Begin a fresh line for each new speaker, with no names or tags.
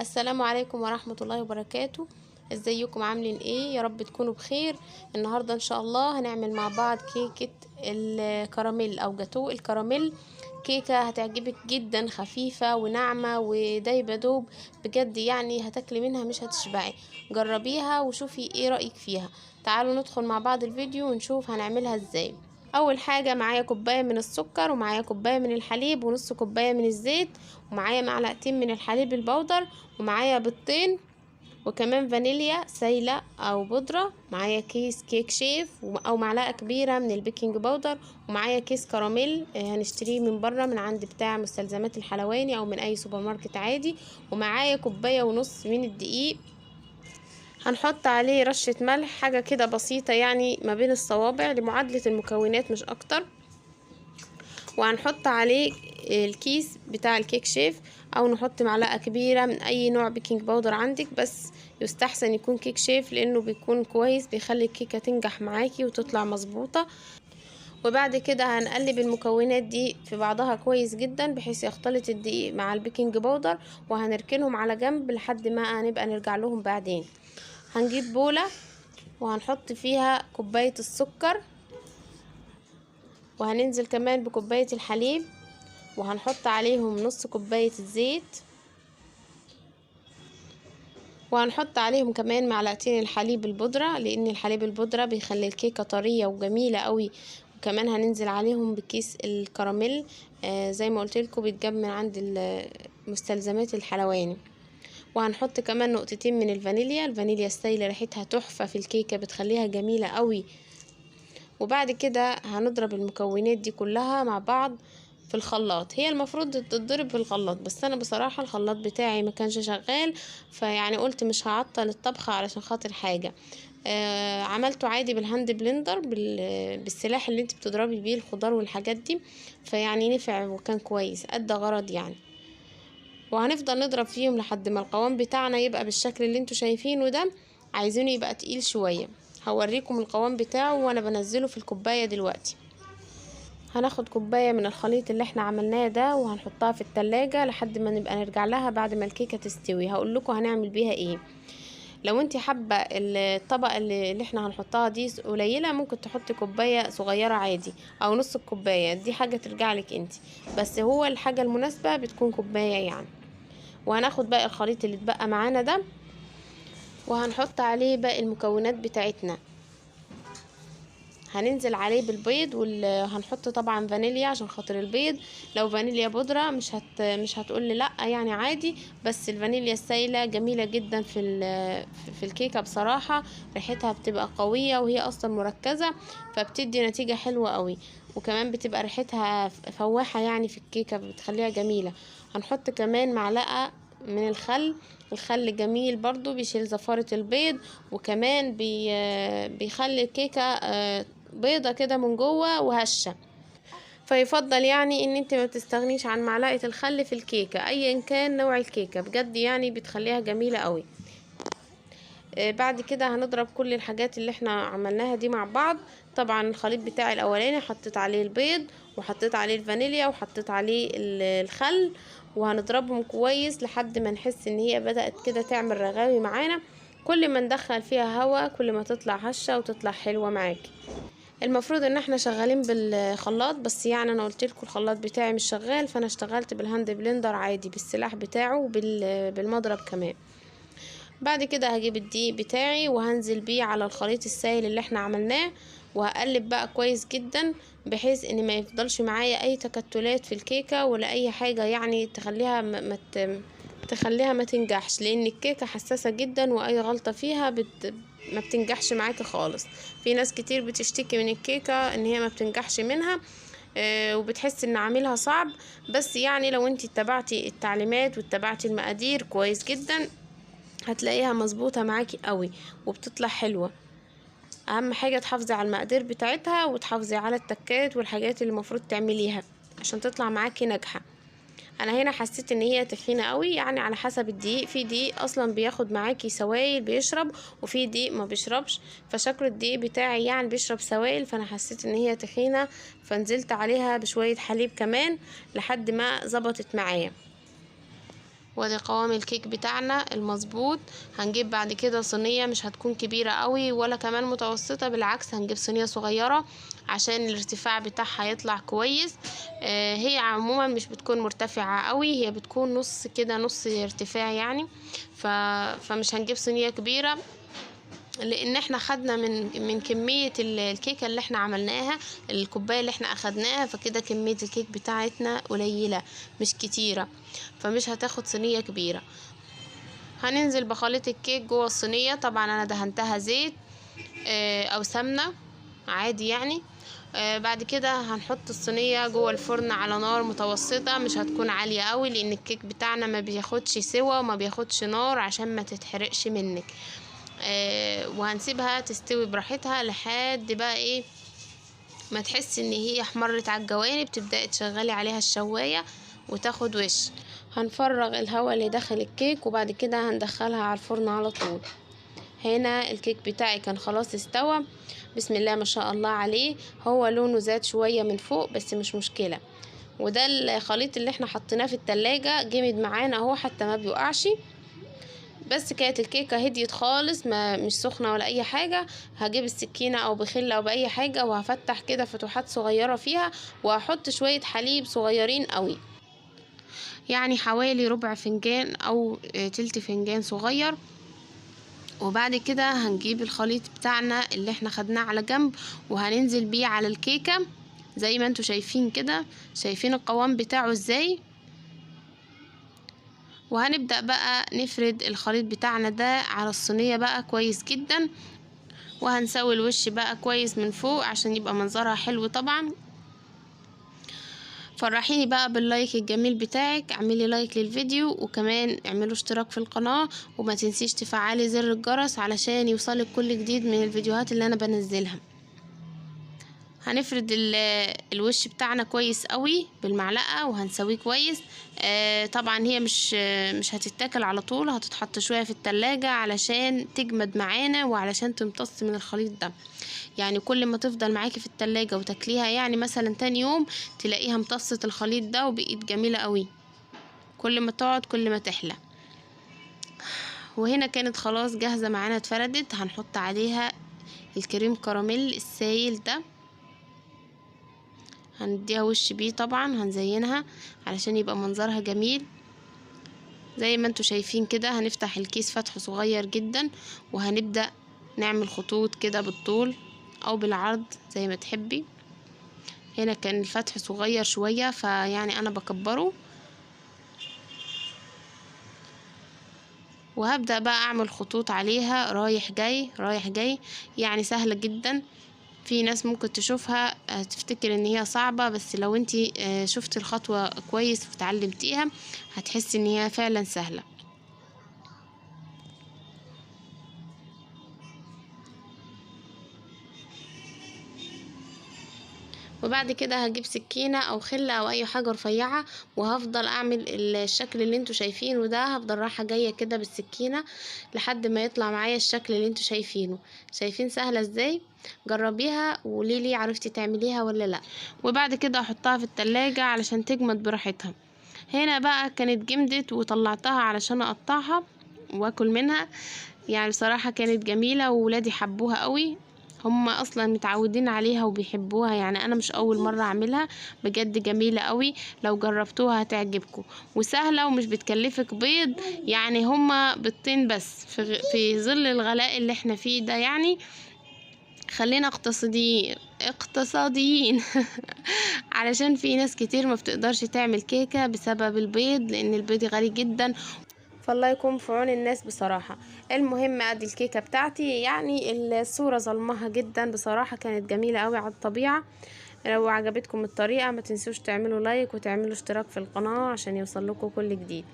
السلام عليكم ورحمة الله وبركاته. ازيكم عاملين ايه؟ يا رب تكونوا بخير. النهاردة ان شاء الله هنعمل مع بعض كيكة الكراميل او جاتو الكراميل. كيكة هتعجبك جدا، خفيفة وناعمة ودايبة دوب بجد، يعني هتاكلي منها مش هتشبعي. جربيها وشوفي ايه رأيك فيها. تعالوا ندخل مع بعض الفيديو ونشوف هنعملها ازاي. اول حاجة معايا كوباية من السكر، ومعايا كوباية من الحليب، ونص كوباية من الزيت، ومعايا معلقتين من الحليب البودر، ومعايا بيضتين، وكمان فانيليا سايلة او بودرة، معايا كيس كيك شيف او معلقة كبيرة من البيكنج باودر، ومعايا كيس كراميل هنشتريه من بره من عند بتاع مستلزمات الحلواني او من اي سوبر ماركت عادي، ومعايا كوباية ونص من الدقيق. هنحط عليه رشة ملح، حاجة كده بسيطة يعني ما بين الصوابع لمعادلة المكونات مش اكتر. وهنحط عليه الكيس بتاع الكيك شيف، او نحط معلقة كبيرة من اي نوع بيكنج باودر عندك، بس يستحسن يكون كيك شيف لانه بيكون كويس، بيخلي الكيكة تنجح معاكي وتطلع مظبوطة. وبعد كده هنقلب المكونات دي في بعضها كويس جدا بحيث يختلط الدقيق مع البيكنج باودر، وهنركنهم على جنب لحد ما هنبقى نرجع لهم بعدين. هنجيب بولة وهنحط فيها كوباية السكر، وهننزل كمان بكوباية الحليب، وهنحط عليهم نص كوباية الزيت، وهنحط عليهم كمان معلقتين الحليب البودرة لان الحليب البودرة بيخلي الكيكة طرية وجميلة قوي. وكمان هننزل عليهم بكيس الكراميل، زي ما قلت لكم بيتجاب من عند مستلزمات الحلواني. وهنحط كمان نقطتين من الفانيليا السايلة، ريحتها تحفة في الكيكة بتخليها جميلة قوي. وبعد كده هنضرب المكونات دي كلها مع بعض في الخلاط. هي المفروض تتضرب في الخلاط، بس انا بصراحة الخلاط بتاعي ما كانش شغال، فيعني قلت مش هعطل الطبخة علشان خاطر حاجة. عملته عادي بالهاند بلندر بالسلاح اللي انت بتضربي بيه الخضار والحاجات دي، فيعني نفع وكان كويس ادى غرض يعني. وهنفضل نضرب فيهم لحد ما القوام بتاعنا يبقى بالشكل اللي انتوا شايفينه ده. عايزينه يبقى تقيل شوية. هوريكم القوام بتاعه وانا بنزله في الكوباية دلوقتي. هناخد كوباية من الخليط اللي احنا عملناه ده وهنحطها في التلاجة لحد ما نبقى نرجع لها بعد ما الكيكة تستوي. هقول لكم هنعمل بيها ايه. لو انت حابة الطبقة اللي احنا هنحطها دي قليلة، ممكن تحطي كوباية صغيرة عادي او نص الكوباية، دي حاجة ترجع لك انت، بس هو الحاجة المناسبة بتكون كوباية يعني. وهناخد باقي الخليط اللي اتبقى معانا ده وهنحط عليه باقي المكونات بتاعتنا. هننزل عليه بالبيض وهنحط طبعا فانيليا عشان خاطر البيض. لو فانيليا بودرة مش هتقول لي لا، يعني عادي، بس الفانيليا السايلة جميلة جدا في الكيكة بصراحة. ريحتها بتبقى قوية وهي اصلا مركزة، فبتدي نتيجة حلوة قوي، وكمان بتبقى ريحتها فواحة يعني في الكيكة بتخليها جميلة. هنحط كمان معلقة من الخل جميل برضو بيشيل زفارة البيض، وكمان بيخلي الكيكة بيضة كده من جوه وهشة. فيفضل يعني ان انت ما تستغنيش عن معلقة الخل في الكيكة ايا كان نوع الكيكة، بجد يعني بتخليها جميلة قوي. بعد كده هنضرب كل الحاجات اللي احنا عملناها دي مع بعض. طبعا الخليط بتاعي الاولاني حطيت عليه البيض، وحطيت عليه الفانيليا، وحطيت عليه الخل، وهنضربهم كويس لحد ما نحس ان هي بدأت كده تعمل رغاوي معانا. كل ما ندخل فيها هواء كل ما تطلع هشة وتطلع حلوة معاكي. المفروض ان احنا شغالين بالخلاط، بس يعني انا قلت لكم الخلاط بتاعي مش شغال، فانا اشتغلت بالهاند بلندر عادي بالسلاح بتاعه بالمضرب كمان. بعد كده هجيب الدقيق بتاعي وهنزل بيه على الخليط السائل اللي احنا عملناه، وهقلب بقى كويس جدا بحيث ان ما يفضلش معايا اي تكتلات في الكيكة ولا اي حاجة يعني تخليها ما تنجحش، لان الكيكة حساسة جدا واي غلطة فيها ما بتنجحش معاكي خالص. في ناس كتير بتشتكي من الكيكة ان هي ما بتنجحش منها، وبتحس ان عاملها صعب، بس يعني لو انت اتبعتي التعليمات واتبعتي المقادير كويس جدا هتلاقيها مظبوطة معاكي قوي وبتطلع حلوة. اهم حاجة تحافظي على المقادير بتاعتها وتحافظي على التكات والحاجات اللي المفروض تعمليها عشان تطلع معاكي ناجحة. انا هنا حسيت ان هي تخينة قوي، يعني على حسب الدقيق، في دقيق اصلا بياخد معاكي سوائل بيشرب، وفي دقيق ما بيشربش، فشكل الدقيق بتاعي يعني بيشرب سوائل، فانا حسيت ان هي تخينة فنزلت عليها بشوية حليب كمان لحد ما ظبطت معايا. وادي قوام الكيك بتاعنا المظبوط. هنجيب بعد كده صينية مش هتكون كبيرة قوي ولا كمان متوسطة، بالعكس هنجيب صينية صغيرة عشان الارتفاع بتاعها يطلع كويس. هي عموما مش بتكون مرتفعة قوي، هي بتكون نص كده، نص ارتفاع يعني. فمش هنجيب صينية كبيرة، لان احنا خدنا من كمية الكيكة اللي احنا عملناها، الكوباية اللي احنا اخدناها، فكده كمية الكيك بتاعتنا قليلة مش كتيرة، فمش هتاخد صينية كبيرة. هننزل بخليط الكيك جوه الصينية. طبعا انا دهنتها زيت او سمنة عادي يعني. بعد كده هنحط الصينية جوه الفرن على نار متوسطة، مش هتكون عالية قوي لان الكيك بتاعنا ما بياخدش سوا وما بياخدش نار عشان ما تتحرقش منك. وهنسيبها تستوي براحتها لحد بقى ايه ما تحس ان هي احمرت على الجوانب، تبدأي تشغلي عليها الشواية وتاخد وش. هنفرغ الهواء اللي داخل الكيك وبعد كده هندخلها على الفرن على طول. هنا الكيك بتاعي كان خلاص استوى، بسم الله ما شاء الله عليه. هو لونه زاد شوية من فوق بس مش مشكلة. وده الخليط اللي احنا حطيناه في التلاجة جمد معانا اهو حتى ما بيوقعش. بس كانت الكيكه هديت خالص، ما مش سخنه ولا اي حاجه. هجيب السكينه او بخله او باي حاجه وهفتح كده فتحات صغيره فيها، وهحط شويه حليب صغيرين قوي، يعني حوالي ربع فنجان او تلت فنجان صغير. وبعد كده هنجيب الخليط بتاعنا اللي احنا خدناه على جنب وهننزل بيه على الكيكه زي ما انتوا شايفين كده. شايفين القوام بتاعه ازاي؟ وهنبدأ بقى نفرد الخليط بتاعنا ده على الصينية بقى كويس جدا، وهنسوي الوش بقى كويس من فوق عشان يبقى منظرها حلو. طبعا فرحيني بقى باللايك الجميل بتاعك، اعملي لايك للفيديو وكمان اعملوا اشتراك في القناة، وما تنسيش تفعلي زر الجرس علشان يوصلك كل جديد من الفيديوهات اللي انا بنزلها. هنفرد الوش بتاعنا كويس قوي بالمعلقة وهنسويه كويس. طبعا هي مش هتتاكل على طول، هتتحط شوية في التلاجة علشان تجمد معانا وعلشان تمتص من الخليط ده. يعني كل ما تفضل معاكي في التلاجة وتاكليها يعني مثلا تاني يوم تلاقيها امتصت الخليط ده وبقيت جميلة قوي، كل ما تقعد كل ما تحلى. وهنا كانت خلاص جاهزة معانا اتفردت. هنحط عليها الكريم كراميل السايل ده، هنديها وش بيه. طبعا هنزينها علشان يبقى منظرها جميل زي ما انتوا شايفين كده. هنفتح الكيس فتح صغير جدا وهنبدأ نعمل خطوط كده بالطول او بالعرض زي ما تحبي. هنا كان الفتح صغير شوية فيعني انا بكبره، وهبدأ بقى اعمل خطوط عليها رايح جاي رايح جاي. يعني سهلة جدا. في ناس ممكن تشوفها تفتكر ان هي صعبة، بس لو انتي شفت الخطوة كويس وتعلمتيها هتحسي ان هي فعلا سهلة. وبعد كده هجيب سكينة او خلة او اي حاجة رفيعة وهفضل اعمل الشكل اللي انتوا شايفينه ده. هفضل رايحة جاية كده بالسكينة لحد ما يطلع معايا الشكل اللي انتوا شايفينه. شايفين سهلة ازاي؟ جربيها وقوليلي عرفتي تعمليها ولا لا. وبعد كده احطها في التلاجة علشان تجمد براحتها. هنا بقى كانت جمدت وطلعتها علشان اقطعها واكل منها. يعني بصراحة كانت جميلة وولادي حبوها قوي، هم اصلا متعودين عليها وبيحبوها. يعني انا مش اول مرة اعملها، بجد جميلة قوي. لو جربتوها هتعجبكم وسهلة ومش بتكلفك بيض. يعني هما بيضتين بس في ظل الغلاء اللي احنا فيه ده. يعني خلينا اقتصاديين علشان في ناس كتير ما بتقدرش تعمل كيكة بسبب البيض، لان البيض غالي جدا. فالله يكون في عون الناس بصراحة. المهم ادي الكيكة بتاعتي، يعني الصورة ظلمها جدا بصراحة، كانت جميلة قوي على الطبيعة. لو عجبتكم الطريقة ما تنسوش تعملوا لايك وتعملوا اشتراك في القناة عشان يوصل لكم كل جديد.